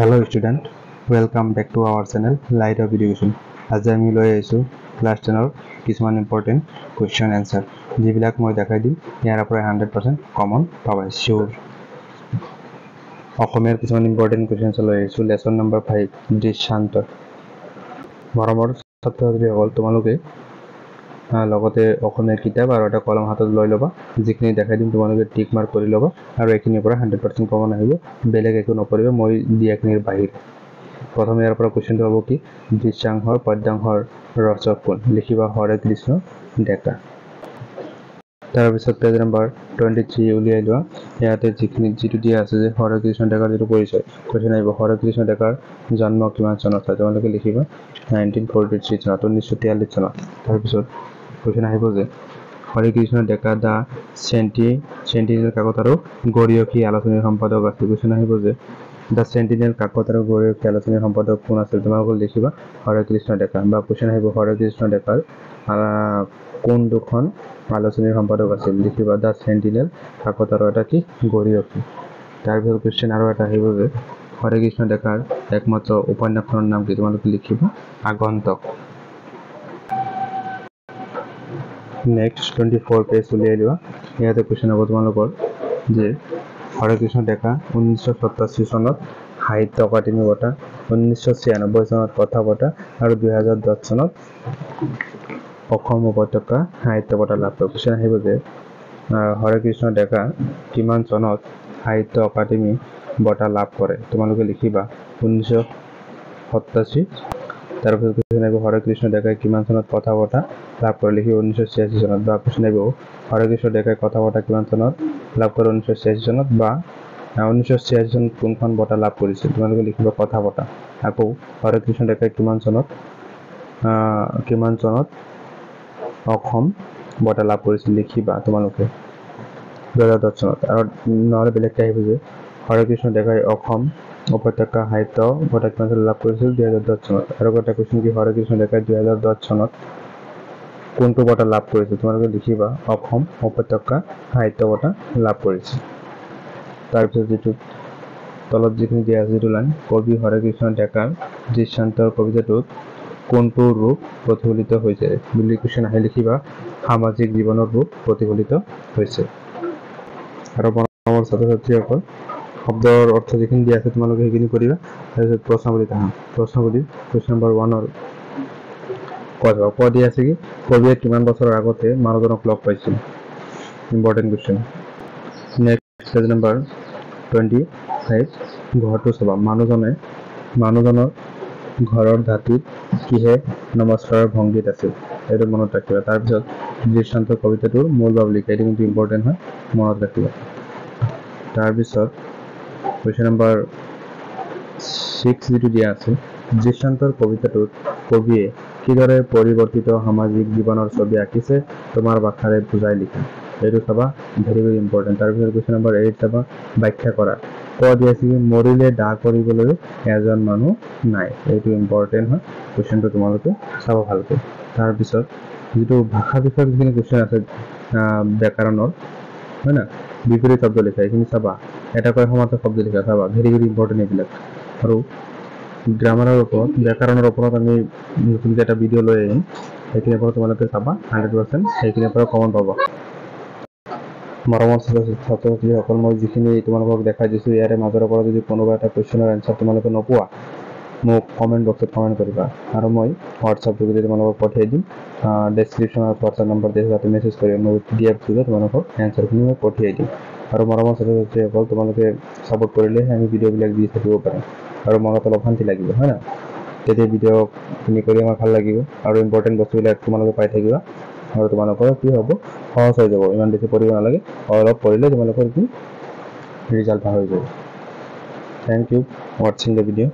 Hello student, welcome back to our channel Light of Education. As I am লৈ আহিছো class 10 কিছুমান important question answer যিবিলাক মই দেখাই দিম ইয়াৰ পৰা 100% common পাবা sure অসমীয়াৰ কিছুমান important questions লৈ আহিছো lesson number 5 দৃষ্টান্ত মৰমৰ ছাত্ৰ-ছাত্ৰীসকল তোমালোকে লগতে অসমীয়াৰ কিতাপ আৰু এটা কলম হাতত লৈ লবা যিখিনি দেখাই দিম তোমালোকে টিক মাৰ্ক কৰি লবা আৰু এখিনিৰ পৰা 100% কমন আহিব বেলেগ একো নপৰিব মই দিয়াখিনিৰ বাহিৰ প্ৰথমে ইয়াৰ পৰা কোৱেশ্চনটো হ'ব কি দৃশ্যাংশৰ পদ্যাংশৰ ৰচক কোন লিখিবা হৰে কৃষ্ণ ডেকা তাৰ পিছত পেজ নম্বৰ 23 উলিয়াই লোৱা ইয়াতে যিটো দিয়া আছে যে হৰে কৃষ্ণ ডেকাৰ যিটো পৰিচয় কোৱেশ্চন আহিব হৰে কৃষ্ণ ডেকাৰ জন্ম কিমান চনত হয় তোমালোকে লিখিবা 1943 চনত 1943 চনত তাৰ পিছত কোৱেশ্চন আহিব যে হৰে কৃষ্ণ ডেকা দা সেন্টিনেল কাকত আৰু গৰিয়সী আলোচনীৰ সম্পাদক আছিল কোৱেশ্চন আহিব যে দা সেন্টিনেল কাকত আৰু গৰিয়সী আলোচনীৰ সম্পাদক কোন আছিল তোমালোকে লিখিবা হৰে কৃষ্ণ ডেকা বা কোৱেশ্চন আহিব হৰে কৃষ্ণ ডেকাৰ কোন দুখন আলোচনীৰ সম্পাদক আছিল লিখিবা দা সেন্টিনেল কাকত আৰু এটা কি গৰিয়সী তাৰ পিছত কোৱেশ্চন আৰু এটা আহিব যে হৰে কৃষ্ণ ডেকাৰ একমাত্ৰ উপন্যাসখনৰ নাম কি তোমালোকে লিখিবা আগন্তক নেক্সট 24 পেজ উলিয়াই লোৱা ইয়াতে কোৱেশ্চন হ'ব তোমালোকৰ যে হৰে কৃষ্ণ ডেকা 1987 চনত সাহিত্য একাডেমী বঁটা 1996 চনত কথা বঁটা আৰু 2010 চনত অসম উপত্যকা সাহিত্য বঁটা লাভ কৰে কোৱেশ্চন আহিব যে হৰে কৃষ্ণ ডেকা কিমান চনত সাহিত্য একাডেমী বঁটা লাভ কৰে তোমালোকে লিখিবা 1987 তাৰ পিছত কোৱেশ্চন আহিব হৰে কৃষ্ণ ডেকাই কিমান চনত কথা বঁটা লাভ কৰে লিখিব 1986 চনত বা কোৱেশ্চন আহিব হৰে কৃষ্ণ ডেকাই কথা বঁটা কিমান চনত লাভ কৰে 1986 চনত বা 1986 চনত কোনখন বঁটা লাভ কৰিছিল তোমালোকে লিখিবা কথা বঁটা আকৌ হৰে কৃষ্ণ ডেকাই কিমান চনত অসম বঁটা লাভ কৰিছিল লিখিবা তোমালোকে 2010 চনত আৰু নহলে বেলেগকৈ আহিব যে হৰে কৃষ্ণ ডেকাই অসম উপত্যকা সাহিত্য বঁটা কিমান চনত লাভ কৰিছিল 2010 চনত আৰু এটা কোৱেশ্চন কি হৰে কৃষ্ণ ডেকাই 2010 চনত কোনটো বঁটা লাভ কৰিছিল তোমালোকে লিখিবা অসম উপত্যকা সাহিত্য বঁটা লাভ কৰিছিল তাৰ পিছত যেটো তলত যিখিনি দিয়া আছে যেটো লাইন কবি হৰে কৃষ্ণ ডেকাৰ দৃষ্টান্তৰ কবিতাটোত কোনটো ৰূপ প্ৰতিফলিত হৈছে বুলি কোৱেশ্চন আহে লিখিবা সামাজিক জীৱনৰ ৰূপ প্ৰতিফলিত হৈছে আৰু বনামৰ ছাত্ৰ-ছাত্ৰীসকল শব্দৰ অৰ্থ যিখিনি দিয়া আছে তোমালোকে সেইখিনি কৰিবা তাৰপিছত প্ৰশ্নাৱলী তাহা প্ৰশ্নাৱলী কোৱেশ্চন নম্বৰ 1 ৰ ক দিয়া আছে কি কবিয়ে কিমান বছৰৰ আগতে মানুহজনক লগ পাইছিল important question next page number 25 ঘৰটো চাবা মানুহজনৰ ঘৰৰ ধাতুত কিহে নমস্কাৰৰ ভংগীত আছিল এইটো মনত ৰাখিবা তাৰ পিছত দৃষ্টান্ত কবিতাটোৰ মূল ভাৱ লিখা এইটো কিন্তু ইম্পৰ্টেন্ট হয় মনত ৰাখিবা তাৰ পিছত কোৱেশ্চন নম্বৰ 6 যেটো দিয়া আছে দৃষ্টান্তৰ কবিতাটোত কবিয়ে কিদৰে পৰিৱৰ্তিত সামাজিক জীৱনৰ ছবি আঁকিছে তোমাৰ ভাষাৰে বুজাই লিখা এইটো চাবা ভেৰি ভেৰি ইম্পৰ্টেন্ট তাৰ পিছত কোৱেশ্চন নম্বৰ 8 চাবা ব্যাখ্যা কৰা ক দিয়া আছে মৰিলে দা কৰিবলৈ এজন মানুহ নাই এইটো ইম্পৰ্টেন্ট হয় কোৱেশ্চনটো তোমালোকে চাবা ভালকৈ তাৰ পিছত যেটো ভাষা বিষয়ক যিখিনি কোৱেশ্চন আছে ব্যাকৰণৰ হয় না বিপৰীত শব্দ লিখা এইখিনি চাবা এটা কয় সমাৰ্থক শব্দ লিখা চাবা ভেৰি ভেৰি ইম্পৰ্টেন্ট এইবিলাক আৰু গ্ৰামাৰৰ ওপৰত ব্যাকৰণৰ ওপৰত আমি নতুনকৈ এটা ভিডিও লৈ আহিম সেইখিনিৰ পৰা তোমালোকে চাবা 100% সেইখিনিৰ পৰা কমন পাবা মৰমৰ ছাত্ৰ-ছাত্ৰীসকল মই যিখিনি তোমালোকক দেখাই দিছো ইয়াৰে মাজৰ পৰা যদি কোনোবা এটা কোৱেশ্চনৰ এনসাৰ তোমালোকে নপোৱা মোক কমেন্ট বক্সত কমেন্ট কৰিবা আৰু মই WhatsApp যোগে তোমালোকক পঠিয়াই দিম ডেসক্ৰিপচনত WhatsApp নম্বৰ দিয়া আছে তাতে মেছেজ কৰি মই PDF যোগে তোমালোকক এনসাৰখিনি মই পঠিয়াই দিম আৰু মৰমৰ ছাত্ৰ-ছাত্ৰীসকল তোমালোকে সাপোৰ্ট কৰিলে আমি ভিডিঅ'বিলাক দি থাকিব পাৰিম আৰু মনত অলপ শান্তি লাগিব হয় না তেতিয়া ভিডিঅ'খিনি কৰি আমাৰ ভাল লাগিব আৰু ইম্পৰ্টেন্ট বস্তুবিলাক তোমালোকে পাই থাকিবা আৰু তোমালোকৰ কি হ'ব সহজ হৈ যাব ইমান বেছি পঢ়িব নালাগে অলপ পঢ়িলে তোমালোকৰ কি ৰিজাল্ট ভাল হৈ যাব thank you watching the video